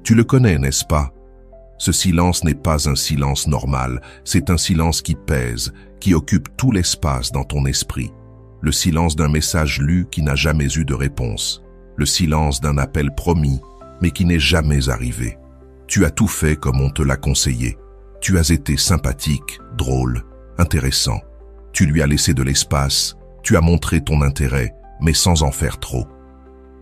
Tu le connais, n'est-ce pas? Ce silence n'est pas un silence normal, c'est un silence qui pèse, qui occupe tout l'espace dans ton esprit. Le silence d'un message lu qui n'a jamais eu de réponse. Le silence d'un appel promis, mais qui n'est jamais arrivé. Tu as tout fait comme on te l'a conseillé. Tu as été sympathique, drôle, intéressant. Tu lui as laissé de l'espace, tu as montré ton intérêt, mais sans en faire trop.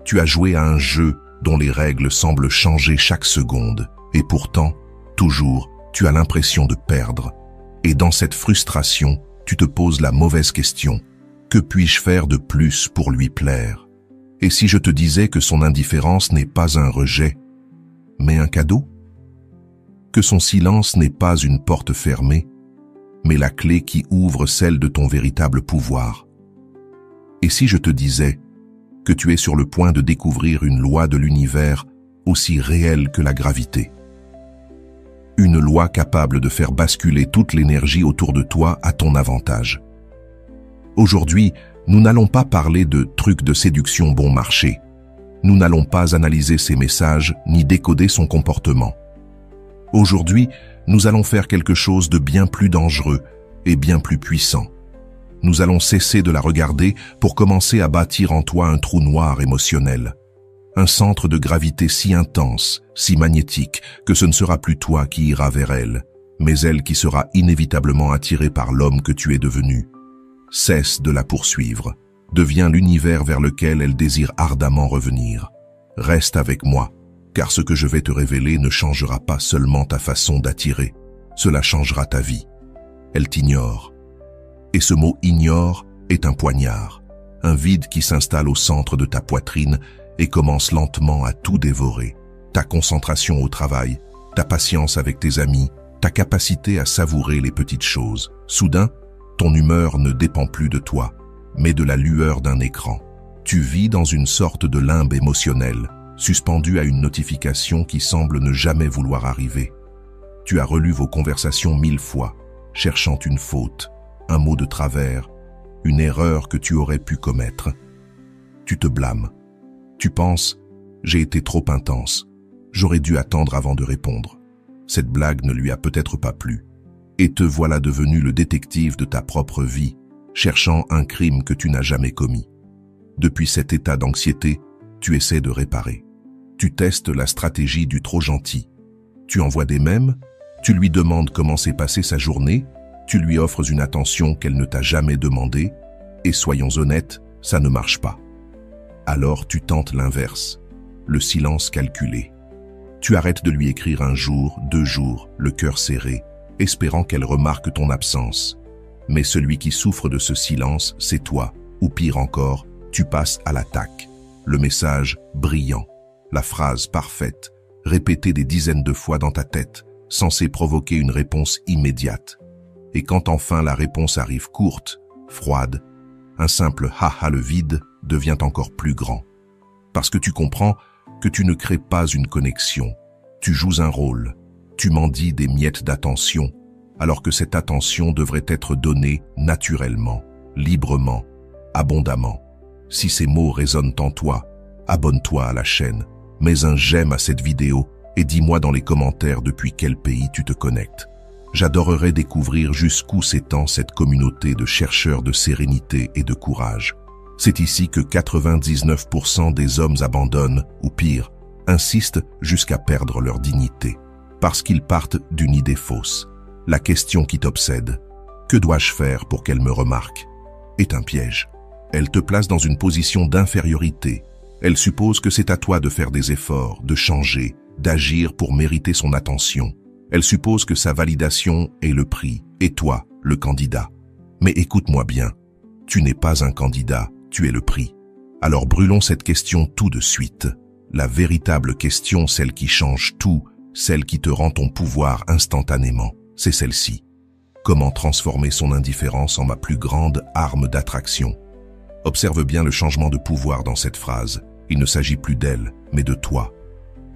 Tu as joué à un jeu dont les règles semblent changer chaque seconde, et pourtant, toujours, tu as l'impression de perdre. Et dans cette frustration, tu te poses la mauvaise question. Que puis-je faire de plus pour lui plaire? Et si je te disais que son indifférence n'est pas un rejet, mais un cadeau? Que son silence n'est pas une porte fermée, mais la clé qui ouvre celle de ton véritable pouvoir? Et si je te disais que tu es sur le point de découvrir une loi de l'univers aussi réelle que la gravité? Une loi capable de faire basculer toute l'énergie autour de toi à ton avantage. Aujourd'hui, nous n'allons pas parler de trucs de séduction bon marché. Nous n'allons pas analyser ses messages ni décoder son comportement. Aujourd'hui, nous allons faire quelque chose de bien plus dangereux et bien plus puissant. Nous allons cesser de la regarder pour commencer à bâtir en toi un trou noir émotionnel. Un centre de gravité si intense, si magnétique, que ce ne sera plus toi qui iras vers elle, mais elle qui sera inévitablement attirée par l'homme que tu es devenu. Cesse de la poursuivre. Deviens l'univers vers lequel elle désire ardemment revenir. Reste avec moi, car ce que je vais te révéler ne changera pas seulement ta façon d'attirer, cela changera ta vie. Elle t'ignore. Et ce mot « ignore » est un poignard, un vide qui s'installe au centre de ta poitrine et commence lentement à tout dévorer. Ta concentration au travail, ta patience avec tes amis, ta capacité à savourer les petites choses. Soudain, ton humeur ne dépend plus de toi, mais de la lueur d'un écran. Tu vis dans une sorte de limbe émotionnel, suspendu à une notification qui semble ne jamais vouloir arriver. Tu as relu vos conversations 1000 fois, cherchant une faute, un mot de travers, une erreur que tu aurais pu commettre. Tu te blâmes. Tu penses « j'ai été trop intense, j'aurais dû attendre avant de répondre ». Cette blague ne lui a peut-être pas plu. Et te voilà devenu le détective de ta propre vie, cherchant un crime que tu n'as jamais commis. Depuis cet état d'anxiété, tu essaies de réparer. Tu testes la stratégie du trop gentil. Tu envoies des mèmes, tu lui demandes comment s'est passée sa journée, tu lui offres une attention qu'elle ne t'a jamais demandée, et soyons honnêtes, ça ne marche pas. Alors tu tentes l'inverse, le silence calculé. Tu arrêtes de lui écrire un jour, 2 jours, le cœur serré, espérant qu'elle remarque ton absence. Mais celui qui souffre de ce silence, c'est toi, ou pire encore, tu passes à l'attaque. Le message brillant, la phrase parfaite, répétée des dizaines de fois dans ta tête, censée provoquer une réponse immédiate. Et quand enfin la réponse arrive courte, froide, un simple « ha-ha » le vide devient encore plus grand. Parce que tu comprends que tu ne crées pas une connexion, tu joues un rôle, tu mendies des miettes d'attention, alors que cette attention devrait être donnée naturellement, librement, abondamment. Si ces mots résonnent en toi, abonne-toi à la chaîne, mets un j'aime à cette vidéo et dis-moi dans les commentaires depuis quel pays tu te connectes. J'adorerais découvrir jusqu'où s'étend cette communauté de chercheurs de sérénité et de courage. C'est ici que 99% des hommes abandonnent, ou pire, insistent jusqu'à perdre leur dignité. Parce qu'ils partent d'une idée fausse. La question qui t'obsède, « Que dois-je faire pour qu'elle me remarque ?» est un piège. Elle te place dans une position d'infériorité. Elle suppose que c'est à toi de faire des efforts, de changer, d'agir pour mériter son attention. Elle suppose que sa validation est le prix, et toi, le candidat. Mais écoute-moi bien, tu n'es pas un candidat, tu es le prix. Alors brûlons cette question tout de suite. La véritable question, celle qui change tout, celle qui te rend ton pouvoir instantanément, c'est celle-ci. Comment transformer son indifférence en ma plus grande arme d'attraction? Observe bien le changement de pouvoir dans cette phrase. Il ne s'agit plus d'elle, mais de toi.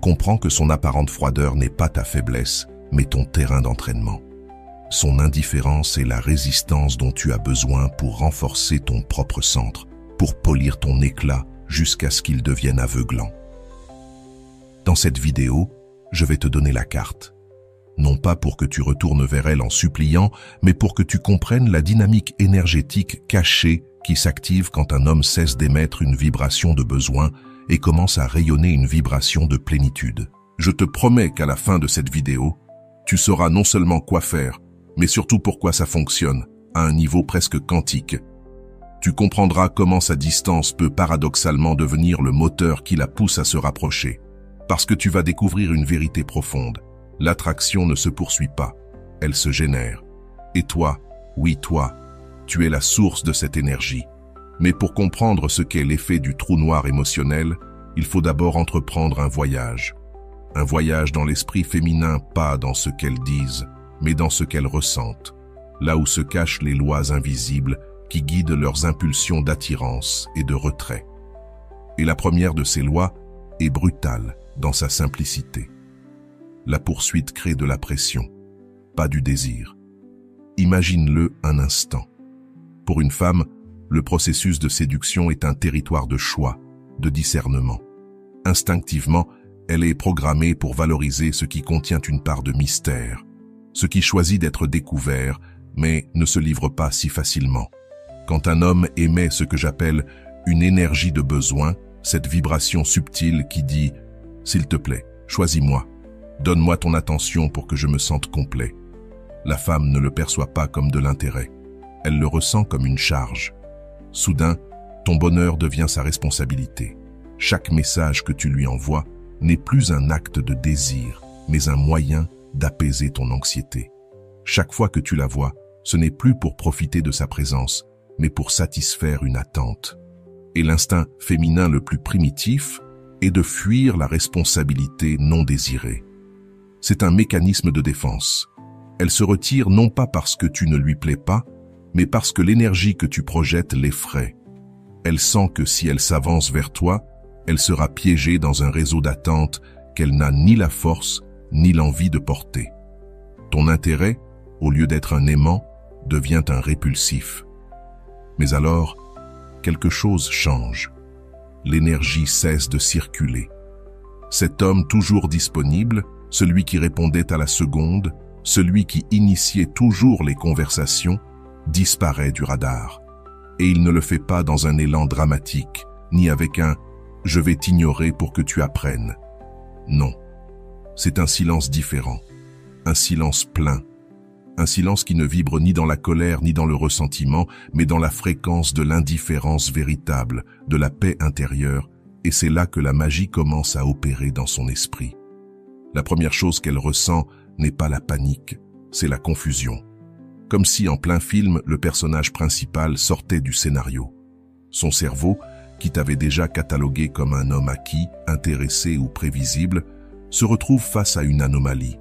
Comprends que son apparente froideur n'est pas ta faiblesse, mais ton terrain d'entraînement. Son indifférence est la résistance dont tu as besoin pour renforcer ton propre centre, pour polir ton éclat jusqu'à ce qu'il devienne aveuglant. Dans cette vidéo, je vais te donner la carte. Non pas pour que tu retournes vers elle en suppliant, mais pour que tu comprennes la dynamique énergétique cachée qui s'active quand un homme cesse d'émettre une vibration de besoin et commence à rayonner une vibration de plénitude. Je te promets qu'à la fin de cette vidéo, tu sauras non seulement quoi faire, mais surtout pourquoi ça fonctionne, à un niveau presque quantique. Tu comprendras comment sa distance peut paradoxalement devenir le moteur qui la pousse à se rapprocher. Parce que tu vas découvrir une vérité profonde. L'attraction ne se poursuit pas, elle se génère. Et toi, oui toi, tu es la source de cette énergie. Mais pour comprendre ce qu'est l'effet du trou noir émotionnel, il faut d'abord entreprendre un voyage. Un voyage dans l'esprit féminin, pas dans ce qu'elles disent, mais dans ce qu'elles ressentent. Là où se cachent les lois invisibles qui guident leurs impulsions d'attirance et de retrait. Et la première de ces lois est brutale dans sa simplicité. La poursuite crée de la pression, pas du désir. Imagine-le un instant. Pour une femme, le processus de séduction est un territoire de choix, de discernement. Instinctivement, elle est programmée pour valoriser ce qui contient une part de mystère, ce qui choisit d'être découvert, mais ne se livre pas si facilement. Quand un homme émet ce que j'appelle une énergie de besoin, cette vibration subtile qui dit « S'il te plaît, choisis-moi, donne-moi ton attention pour que je me sente complet », la femme ne le perçoit pas comme de l'intérêt. Elle le ressent comme une charge. Soudain, ton bonheur devient sa responsabilité. Chaque message que tu lui envoies n'est plus un acte de désir, mais un moyen d'apaiser ton anxiété. Chaque fois que tu la vois, ce n'est plus pour profiter de sa présence, mais pour satisfaire une attente. Et l'instinct féminin le plus primitif est de fuir la responsabilité non désirée. C'est un mécanisme de défense. Elle se retire non pas parce que tu ne lui plais pas, mais parce que l'énergie que tu projettes l'effraie. Elle sent que si elle s'avance vers toi, elle sera piégée dans un réseau d'attente qu'elle n'a ni la force ni l'envie de porter. Ton intérêt, au lieu d'être un aimant, devient un répulsif. Mais alors, quelque chose change. L'énergie cesse de circuler. Cet homme toujours disponible, celui qui répondait à la seconde, celui qui initiait toujours les conversations, disparaît du radar. Et il ne le fait pas dans un élan dramatique, ni avec un « je vais t'ignorer pour que tu apprennes ». Non, c'est un silence différent, un silence plein, un silence qui ne vibre ni dans la colère ni dans le ressentiment, mais dans la fréquence de l'indifférence véritable, de la paix intérieure, et c'est là que la magie commence à opérer dans son esprit. La première chose qu'elle ressent n'est pas la panique, c'est la confusion. Comme si en plein film, le personnage principal sortait du scénario. Son cerveau, qui t'avait déjà catalogué comme un homme acquis, intéressé ou prévisible, se retrouve face à une anomalie.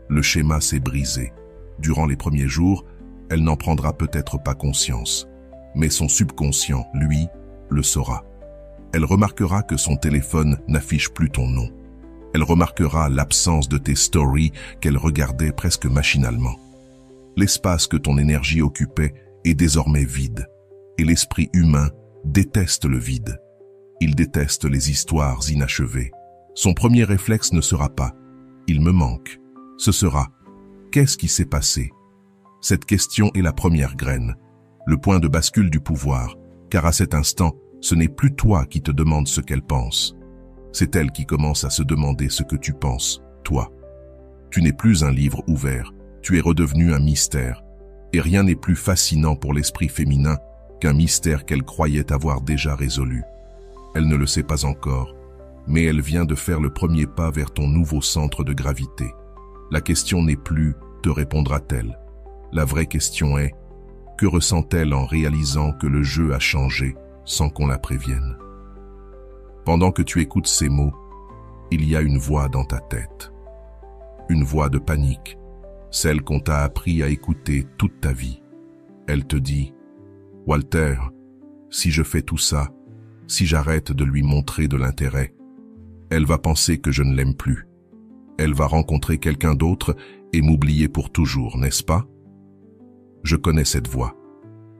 Le schéma s'est brisé. Durant les premiers jours, elle n'en prendra peut-être pas conscience. Mais son subconscient, lui, le saura. Elle remarquera que son téléphone n'affiche plus ton nom. Elle remarquera l'absence de tes stories qu'elle regardait presque machinalement. L'espace que ton énergie occupait est désormais vide, et l'esprit humain déteste le vide. Il déteste les histoires inachevées. Son premier réflexe ne sera pas « il me manque », ce sera « qu'est-ce qui s'est passé ?» Cette question est la première graine, le point de bascule du pouvoir, car à cet instant, ce n'est plus toi qui te demande ce qu'elle pense. C'est elle qui commence à se demander ce que tu penses, toi. Tu n'es plus un livre ouvert, tu es redevenu un mystère, et rien n'est plus fascinant pour l'esprit féminin qu'un mystère qu'elle croyait avoir déjà résolu. Elle ne le sait pas encore, mais elle vient de faire le premier pas vers ton nouveau centre de gravité. La question n'est plus « te répondra-t-elle ?» La vraie question est « que ressent-elle en réalisant que le jeu a changé sans qu'on la prévienne ?» Pendant que tu écoutes ces mots, il y a une voix dans ta tête. Une voix de panique, celle qu'on t'a appris à écouter toute ta vie. Elle te dit « Walter, si je fais tout ça, si j'arrête de lui montrer de l'intérêt, elle va penser que je ne l'aime plus. Elle va rencontrer quelqu'un d'autre et m'oublier pour toujours, n'est-ce pas ?» Je connais cette voix.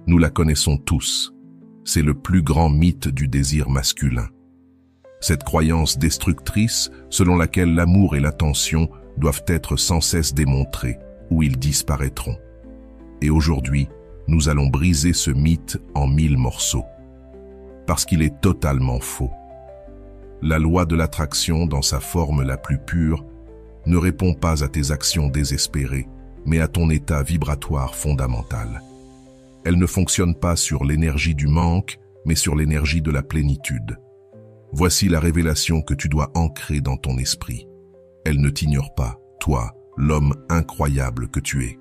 Nous la connaissons tous. C'est le plus grand mythe du désir masculin. Cette croyance destructrice selon laquelle l'amour et l'attention doivent être sans cesse démontrés ou ils disparaîtront. Et aujourd'hui, nous allons briser ce mythe en 1000 morceaux. Parce qu'il est totalement faux. La loi de l'attraction, dans sa forme la plus pure, ne répond pas à tes actions désespérées, mais à ton état vibratoire fondamental. Elle ne fonctionne pas sur l'énergie du manque, mais sur l'énergie de la plénitude. Voici la révélation que tu dois ancrer dans ton esprit. Elle ne t'ignore pas, toi, l'homme incroyable que tu es.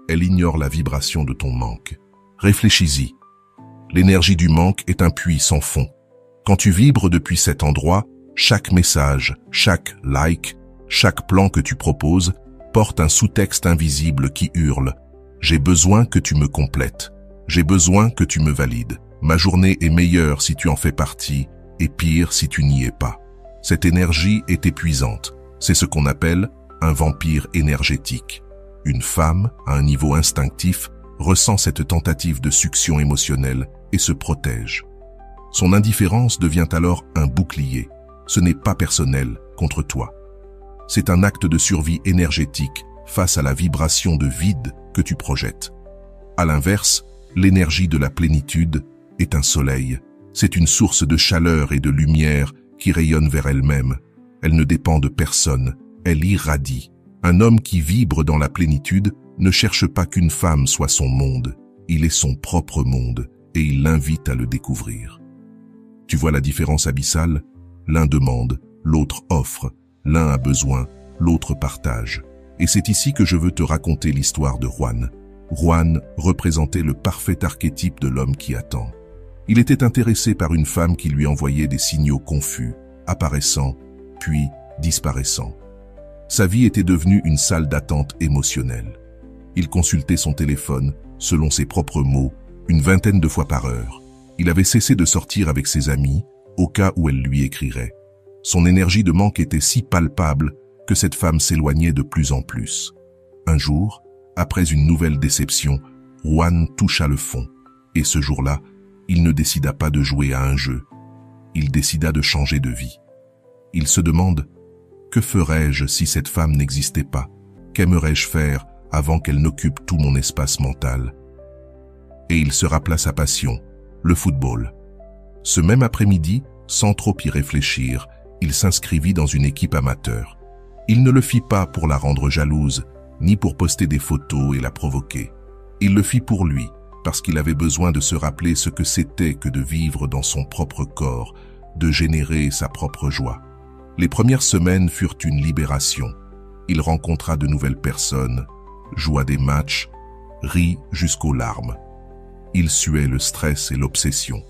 Elle ignore la vibration de ton manque. Réfléchis-y. L'énergie du manque est un puits sans fond. Quand tu vibres depuis cet endroit, chaque message, chaque like, chaque plan que tu proposes porte un sous-texte invisible qui hurle « J'ai besoin que tu me complètes. J'ai besoin que tu me valides. Ma journée est meilleure si tu en fais partie et pire si tu n'y es pas. » Cette énergie est épuisante. C'est ce qu'on appelle un vampire énergétique. Une femme, à un niveau instinctif, ressent cette tentative de succion émotionnelle et se protège. Son indifférence devient alors un bouclier. Ce n'est pas personnel contre toi. C'est un acte de survie énergétique face à la vibration de vide que tu projettes. À l'inverse, l'énergie de la plénitude est un soleil. C'est une source de chaleur et de lumière qui rayonne vers elle-même. Elle ne dépend de personne, elle irradie. Un homme qui vibre dans la plénitude ne cherche pas qu'une femme soit son monde. Il est son propre monde et il l'invite à le découvrir. Tu vois la différence abyssale? L'un demande, l'autre offre. L'un a besoin, l'autre partage. Et c'est ici que je veux te raconter l'histoire de Juan. Juan représentait le parfait archétype de l'homme qui attend. Il était intéressé par une femme qui lui envoyait des signaux confus, apparaissant, puis disparaissant. Sa vie était devenue une salle d'attente émotionnelle. Il consultait son téléphone, selon ses propres mots, une vingtaine de fois par heure. Il avait cessé de sortir avec ses amis, au cas où elle lui écrirait. Son énergie de manque était si palpable que cette femme s'éloignait de plus en plus. Un jour, après une nouvelle déception, Juan toucha le fond. Et ce jour-là, il ne décida pas de jouer à un jeu. Il décida de changer de vie. Il se demande « Que ferais-je si cette femme n'existait pas? Qu'aimerais-je faire avant qu'elle n'occupe tout mon espace mental ?» Et il se rappela sa passion, le football. Ce même après-midi, sans trop y réfléchir, il s'inscrivit dans une équipe amateur. Il ne le fit pas pour la rendre jalouse, ni pour poster des photos et la provoquer. Il le fit pour lui, parce qu'il avait besoin de se rappeler ce que c'était que de vivre dans son propre corps, de générer sa propre joie. Les premières semaines furent une libération. Il rencontra de nouvelles personnes, joua des matchs, rit jusqu'aux larmes. Il suait le stress et l'obsession.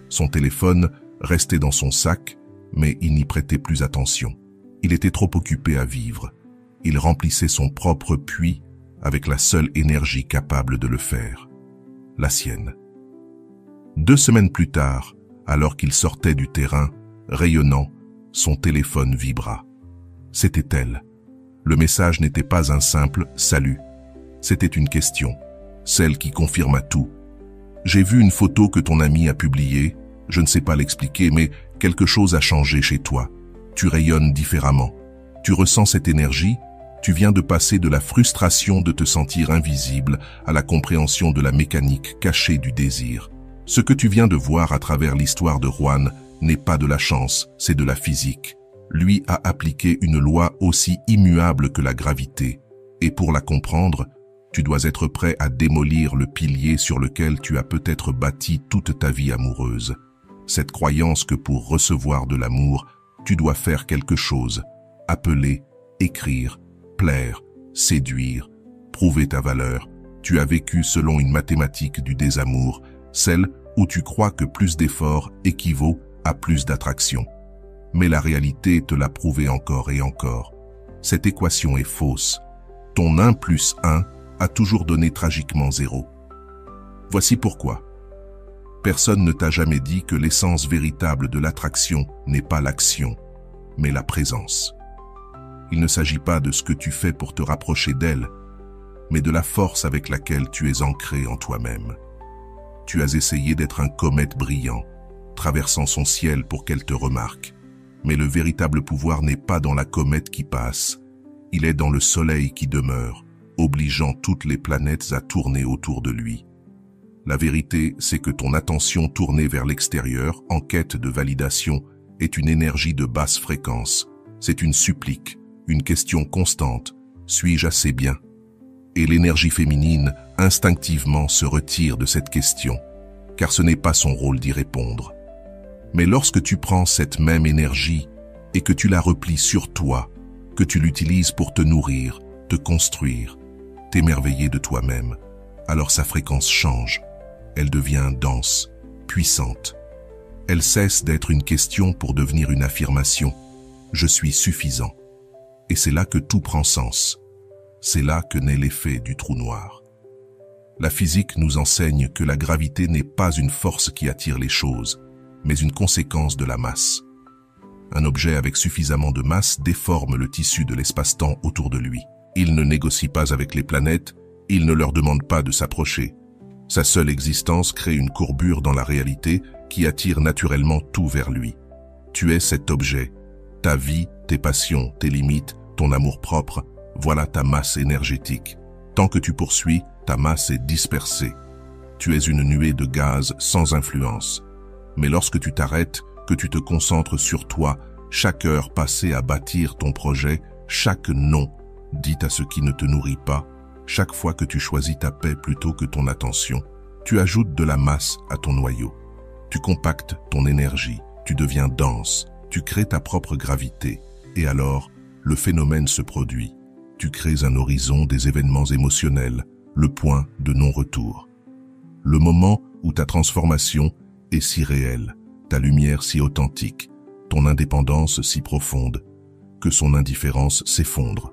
Son téléphone restait dans son sac, mais il n'y prêtait plus attention. Il était trop occupé à vivre. Il remplissait son propre puits avec la seule énergie capable de le faire, la sienne. 2 semaines plus tard, alors qu'il sortait du terrain, rayonnant, son téléphone vibra. C'était elle. Le message n'était pas un simple « salut ». C'était une question, celle qui confirma tout. « J'ai vu une photo que ton ami a publiée. Je ne sais pas l'expliquer, mais quelque chose a changé chez toi. Tu rayonnes différemment. Tu ressens cette énergie. Tu viens de passer de la frustration de te sentir invisible à la compréhension de la mécanique cachée du désir. Ce que tu viens de voir à travers l'histoire de Juan n'est pas de la chance, c'est de la physique. Lui a appliqué une loi aussi immuable que la gravité. Et pour la comprendre, tu dois être prêt à démolir le pilier sur lequel tu as peut-être bâti toute ta vie amoureuse. Cette croyance que pour recevoir de l'amour, tu dois faire quelque chose, appeler, écrire, plaire, séduire, prouver ta valeur. Tu as vécu selon une mathématique du désamour, celle où tu crois que plus d'efforts équivaut à plus d'attraction. Mais la réalité te l'a prouvé encore et encore. Cette équation est fausse. Ton 1 plus 1 a toujours donné tragiquement 0. Voici pourquoi. Personne ne t'a jamais dit que l'essence véritable de l'attraction n'est pas l'action, mais la présence. Il ne s'agit pas de ce que tu fais pour te rapprocher d'elle, mais de la force avec laquelle tu es ancré en toi-même. Tu as essayé d'être un comète brillant, traversant son ciel pour qu'elle te remarque. Mais le véritable pouvoir n'est pas dans la comète qui passe, il est dans le soleil qui demeure, obligeant toutes les planètes à tourner autour de lui. La vérité, c'est que ton attention tournée vers l'extérieur, en quête de validation, est une énergie de basse fréquence. C'est une supplique, une question constante. Suis-je assez bien? Et l'énergie féminine, instinctivement, se retire de cette question, car ce n'est pas son rôle d'y répondre. Mais lorsque tu prends cette même énergie et que tu la replies sur toi, que tu l'utilises pour te nourrir, te construire, t'émerveiller de toi-même, alors sa fréquence change. Elle devient dense, puissante. Elle cesse d'être une question pour devenir une affirmation. Je suis suffisant. Et c'est là que tout prend sens. C'est là que naît l'effet du trou noir. La physique nous enseigne que la gravité n'est pas une force qui attire les choses, mais une conséquence de la masse. Un objet avec suffisamment de masse déforme le tissu de l'espace-temps autour de lui. Il ne négocie pas avec les planètes, il ne leur demande pas de s'approcher. Sa seule existence crée une courbure dans la réalité qui attire naturellement tout vers lui. Tu es cet objet. Ta vie, tes passions, tes limites, ton amour-propre, voilà ta masse énergétique. Tant que tu poursuis, ta masse est dispersée. Tu es une nuée de gaz sans influence. Mais lorsque tu t'arrêtes, que tu te concentres sur toi, chaque heure passée à bâtir ton projet, chaque non dit à ce qui ne te nourrit pas, chaque fois que tu choisis ta paix plutôt que ton attention, tu ajoutes de la masse à ton noyau. Tu compactes ton énergie, tu deviens dense, tu crées ta propre gravité. Et alors, le phénomène se produit. Tu crées un horizon des événements émotionnels, le point de non-retour. Le moment où ta transformation est si réelle, ta lumière si authentique, ton indépendance si profonde, que son indifférence s'effondre.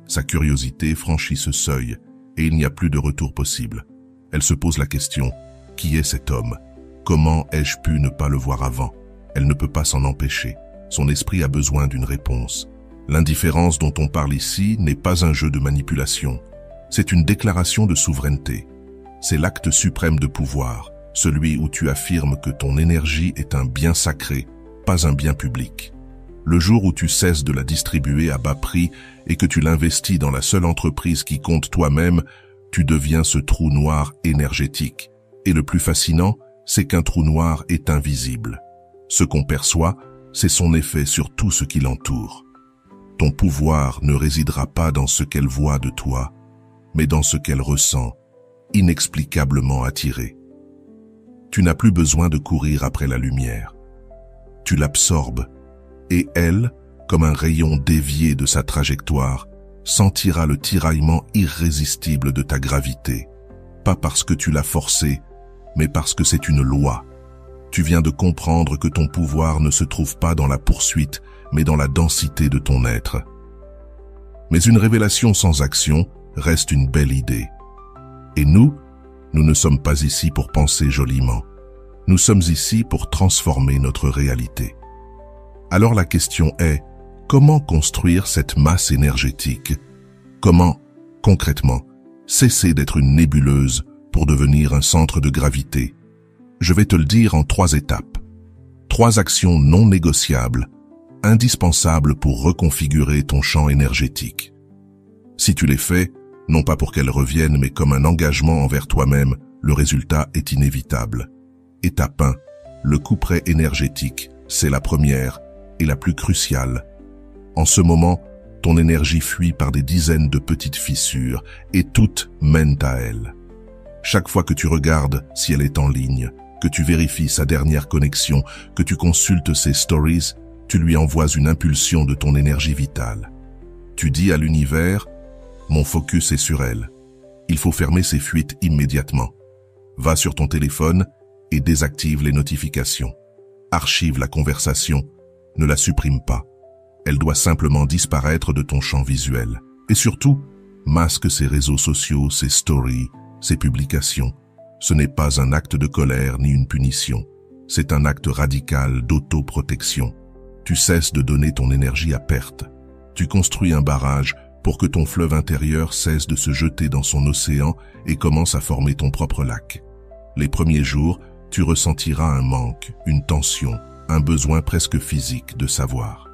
Sa curiosité franchit ce seuil et il n'y a plus de retour possible. Elle se pose la question, qui est cet homme? Comment ai-je pu ne pas le voir avant? Elle ne peut pas s'en empêcher. Son esprit a besoin d'une réponse. L'indifférence dont on parle ici n'est pas un jeu de manipulation. C'est une déclaration de souveraineté. C'est l'acte suprême de pouvoir, celui où tu affirmes que ton énergie est un bien sacré, pas un bien public. Le jour où tu cesses de la distribuer à bas prix et que tu l'investis dans la seule entreprise qui compte toi-même, tu deviens ce trou noir énergétique. Et le plus fascinant, c'est qu'un trou noir est invisible. Ce qu'on perçoit, c'est son effet sur tout ce qui l'entoure. Ton pouvoir ne résidera pas dans ce qu'elle voit de toi, mais dans ce qu'elle ressent, inexplicablement attirée. Tu n'as plus besoin de courir après la lumière. Tu l'absorbes, et elle, comme un rayon dévié de sa trajectoire, sentira le tiraillement irrésistible de ta gravité, pas parce que tu l'as forcée, mais parce que c'est une loi. Tu viens de comprendre que ton pouvoir ne se trouve pas dans la poursuite, mais dans la densité de ton être. Mais une révélation sans action reste une belle idée. Et nous ne sommes pas ici pour penser joliment. Nous sommes ici pour transformer notre réalité. Alors la question est, comment construire cette masse énergétique? Comment, concrètement, cesser d'être une nébuleuse pour devenir un centre de gravité? Je vais te le dire en 3 étapes. 3 actions non négociables, indispensables pour reconfigurer ton champ énergétique. Si tu les fais, non pas pour qu'elles reviennent, mais comme un engagement envers toi-même, le résultat est inévitable. Étape 1. Le couperet énergétique, c'est la première et la plus cruciale. En ce moment, ton énergie fuit par des dizaines de petites fissures et toutes mènent à elle. Chaque fois que tu regardes si elle est en ligne, que tu vérifies sa dernière connexion, que tu consultes ses stories, tu lui envoies une impulsion de ton énergie vitale. Tu dis à l'univers, mon focus est sur elle. Il faut fermer ses fuites immédiatement. Va sur ton téléphone et désactive les notifications. Archive la conversation, ne la supprime pas. Elle doit simplement disparaître de ton champ visuel. Et surtout, masque ses réseaux sociaux, ses stories, ses publications. Ce n'est pas un acte de colère ni une punition. C'est un acte radical d'autoprotection. Tu cesses de donner ton énergie à perte. Tu construis un barrage pour que ton fleuve intérieur cesse de se jeter dans son océan et commence à former ton propre lac. Les premiers jours, tu ressentiras un manque, une tension, un besoin presque physique de savoir.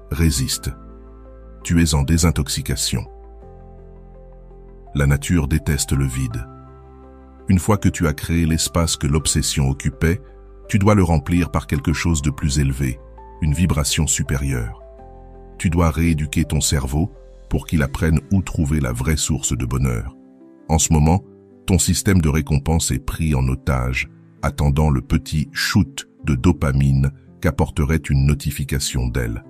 Résiste. Tu es en désintoxication. La nature déteste le vide. Une fois que tu as créé l'espace que l'obsession occupait, tu dois le remplir par quelque chose de plus élevé, une vibration supérieure. Tu dois rééduquer ton cerveau pour qu'il apprenne où trouver la vraie source de bonheur. En ce moment, ton système de récompense est pris en otage, attendant le petit shoot de dopamine qu'apporterait une notification d'elle.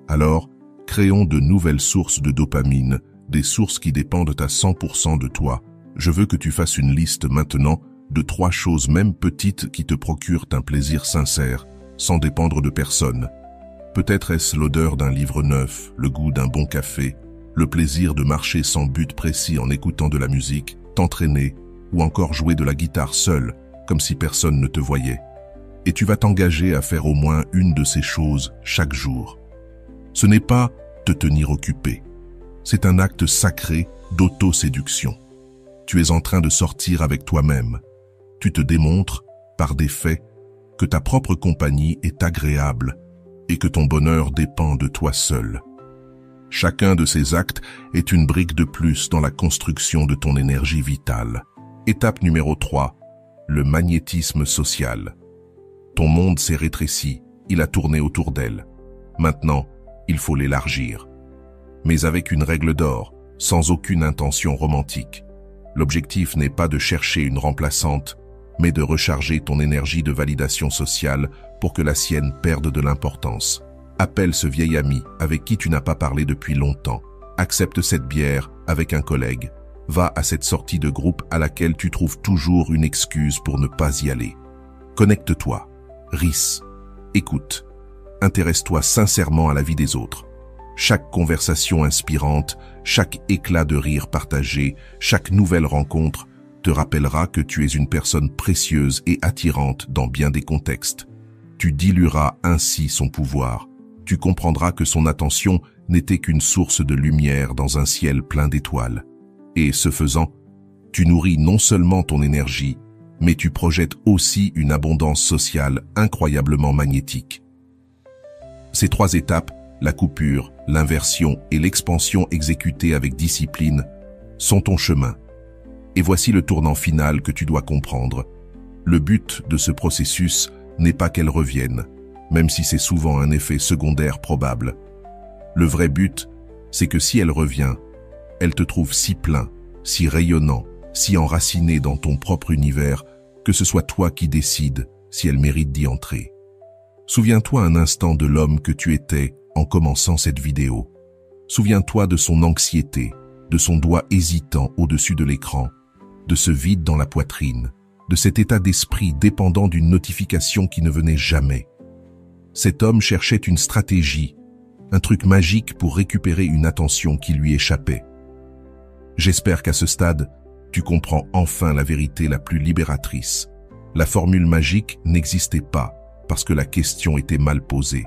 Alors, créons de nouvelles sources de dopamine, des sources qui dépendent à 100% de toi. Je veux que tu fasses une liste maintenant de 3 choses même petites qui te procurent un plaisir sincère, sans dépendre de personne. Peut-être est-ce l'odeur d'un livre neuf, le goût d'un bon café, le plaisir de marcher sans but précis en écoutant de la musique, t'entraîner ou encore jouer de la guitare seul, comme si personne ne te voyait. Et tu vas t'engager à faire au moins une de ces choses chaque jour. Ce n'est pas te tenir occupé. C'est un acte sacré d'auto-séduction. Tu es en train de sortir avec toi-même. Tu te démontres, par des faits, que ta propre compagnie est agréable et que ton bonheur dépend de toi seul. Chacun de ces actes est une brique de plus dans la construction de ton énergie vitale. Étape numéro 3, le magnétisme social. Ton monde s'est rétréci, il a tourné autour d'elle. Maintenant, il faut l'élargir. Mais avec une règle d'or, sans aucune intention romantique. L'objectif n'est pas de chercher une remplaçante, mais de recharger ton énergie de validation sociale pour que la sienne perde de l'importance. Appelle ce vieil ami avec qui tu n'as pas parlé depuis longtemps. Accepte cette bière avec un collègue. Va à cette sortie de groupe à laquelle tu trouves toujours une excuse pour ne pas y aller. Connecte-toi. Ris. Écoute. Intéresse-toi sincèrement à la vie des autres. Chaque conversation inspirante, chaque éclat de rire partagé, chaque nouvelle rencontre te rappellera que tu es une personne précieuse et attirante dans bien des contextes. Tu dilueras ainsi son pouvoir. Tu comprendras que son attention n'était qu'une source de lumière dans un ciel plein d'étoiles. Et ce faisant, tu nourris non seulement ton énergie, mais tu projettes aussi une abondance sociale incroyablement magnétique. Ces 3 étapes, la coupure, l'inversion et l'expansion exécutée avec discipline, sont ton chemin. Et voici le tournant final que tu dois comprendre. Le but de ce processus n'est pas qu'elle revienne, même si c'est souvent un effet secondaire probable. Le vrai but, c'est que si elle revient, elle te trouve si plein, si rayonnant, si enraciné dans ton propre univers, que ce soit toi qui décides si elle mérite d'y entrer. Souviens-toi un instant de l'homme que tu étais en commençant cette vidéo. Souviens-toi de son anxiété, de son doigt hésitant au-dessus de l'écran, de ce vide dans la poitrine, de cet état d'esprit dépendant d'une notification qui ne venait jamais. Cet homme cherchait une stratégie, un truc magique pour récupérer une attention qui lui échappait. J'espère qu'à ce stade, tu comprends enfin la vérité la plus libératrice. La formule magique n'existait pas parce que la question était mal posée.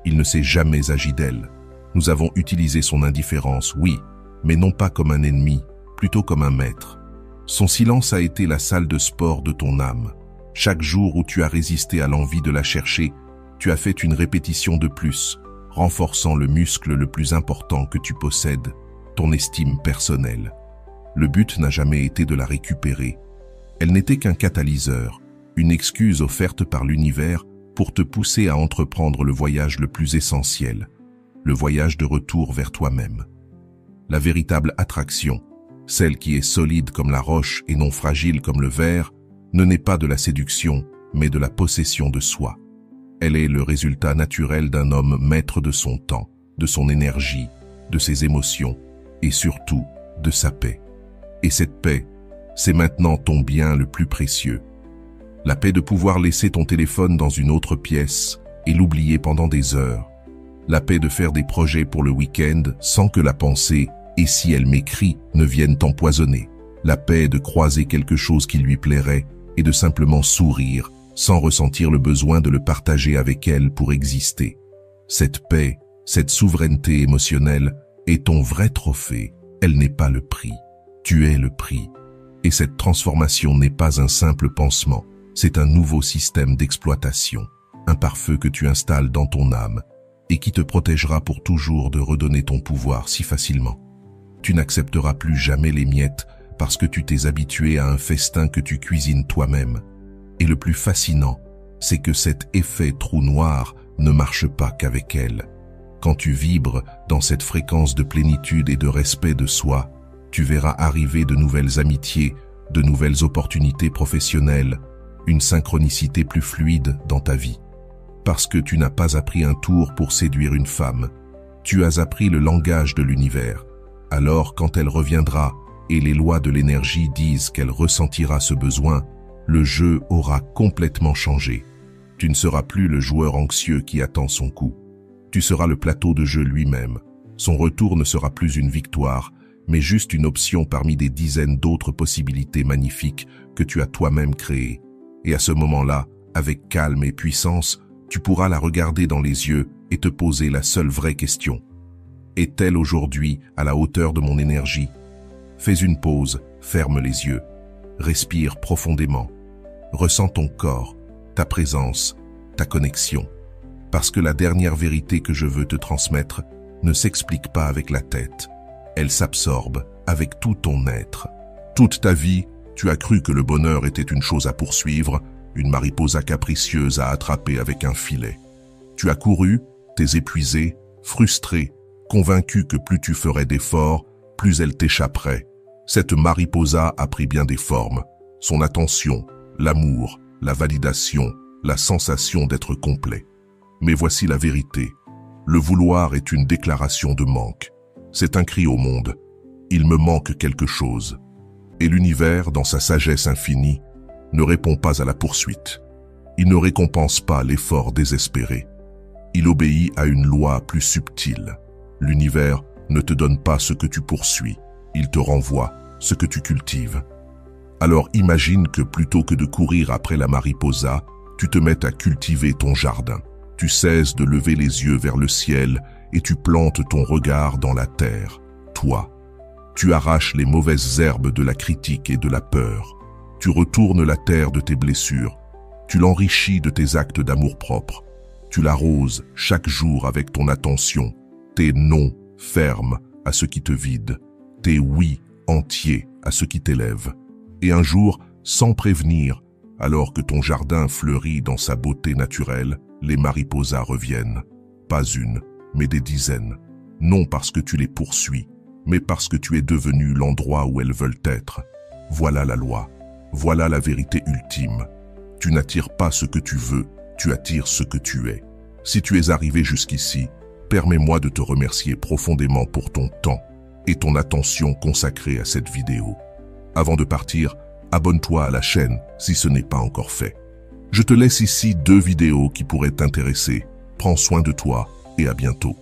Il ne s'est jamais agi d'elle. Nous avons utilisé son indifférence, oui, mais non pas comme un ennemi, plutôt comme un maître. Son silence a été la salle de sport de ton âme. Chaque jour où tu as résisté à l'envie de la chercher, tu as fait une répétition de plus, renforçant le muscle le plus important que tu possèdes, ton estime personnelle. Le but n'a jamais été de la récupérer. Elle n'était qu'un catalyseur, une excuse offerte par l'univers pour te pousser à entreprendre le voyage le plus essentiel, le voyage de retour vers toi-même. La véritable attraction, celle qui est solide comme la roche et non fragile comme le verre, ne naît pas de la séduction, mais de la possession de soi. Elle est le résultat naturel d'un homme maître de son temps, de son énergie, de ses émotions et surtout de sa paix. Et cette paix, c'est maintenant ton bien le plus précieux. La paix de pouvoir laisser ton téléphone dans une autre pièce et l'oublier pendant des heures. La paix de faire des projets pour le week-end sans que la pensée « et si elle m'écrit » ne vienne t'empoisonner. La paix de croiser quelque chose qui lui plairait et de simplement sourire sans ressentir le besoin de le partager avec elle pour exister. Cette paix, cette souveraineté émotionnelle est ton vrai trophée. Elle n'est pas le prix. Tu es le prix. Et cette transformation n'est pas un simple pansement. C'est un nouveau système d'exploitation, un pare-feu que tu installes dans ton âme et qui te protégera pour toujours de redonner ton pouvoir si facilement. Tu n'accepteras plus jamais les miettes parce que tu t'es habitué à un festin que tu cuisines toi-même. Et le plus fascinant, c'est que cet effet trou noir ne marche pas qu'avec elle. Quand tu vibres dans cette fréquence de plénitude et de respect de soi, tu verras arriver de nouvelles amitiés, de nouvelles opportunités professionnelles, une synchronicité plus fluide dans ta vie. Parce que tu n'as pas appris un tour pour séduire une femme, tu as appris le langage de l'univers. Alors quand elle reviendra et les lois de l'énergie disent qu'elle ressentira ce besoin, le jeu aura complètement changé. Tu ne seras plus le joueur anxieux qui attend son coup. Tu seras le plateau de jeu lui-même. Son retour ne sera plus une victoire, mais juste une option parmi des dizaines d'autres possibilités magnifiques que tu as toi-même créées. Et à ce moment-là, avec calme et puissance, tu pourras la regarder dans les yeux et te poser la seule vraie question. Est-elle aujourd'hui à la hauteur de mon énergie? Fais une pause, ferme les yeux, respire profondément, ressens ton corps, ta présence, ta connexion. Parce que la dernière vérité que je veux te transmettre ne s'explique pas avec la tête. Elle s'absorbe avec tout ton être. Toute ta vie, tu as cru que le bonheur était une chose à poursuivre, une mariposa capricieuse à attraper avec un filet. Tu as couru, t'es épuisé, frustré, convaincu que plus tu ferais d'efforts, plus elle t'échapperait. Cette mariposa a pris bien des formes. Son attention, l'amour, la validation, la sensation d'être complet. Mais voici la vérité. Le vouloir est une déclaration de manque. C'est un cri au monde. Il me manque quelque chose. Et l'univers, dans sa sagesse infinie, ne répond pas à la poursuite. Il ne récompense pas l'effort désespéré. Il obéit à une loi plus subtile. L'univers ne te donne pas ce que tu poursuis. Il te renvoie ce que tu cultives. Alors imagine que plutôt que de courir après la mariposa, tu te mettes à cultiver ton jardin. Tu cesses de lever les yeux vers le ciel et tu plantes ton regard dans la terre. Toi, tu arraches les mauvaises herbes de la critique et de la peur. Tu retournes la terre de tes blessures. Tu l'enrichis de tes actes d'amour-propre. Tu l'arroses chaque jour avec ton attention, tes non fermes à ce qui te vide, tes oui entiers à ce qui t'élève. Et un jour, sans prévenir, alors que ton jardin fleurit dans sa beauté naturelle, les mariposas reviennent. Pas une, mais des dizaines. Non parce que tu les poursuis, mais parce que tu es devenu l'endroit où elles veulent être. Voilà la loi. Voilà la vérité ultime. Tu n'attires pas ce que tu veux, tu attires ce que tu es. Si tu es arrivé jusqu'ici, permets-moi de te remercier profondément pour ton temps et ton attention consacrée à cette vidéo. Avant de partir, abonne-toi à la chaîne si ce n'est pas encore fait. Je te laisse ici 2 vidéos qui pourraient t'intéresser. Prends soin de toi et à bientôt.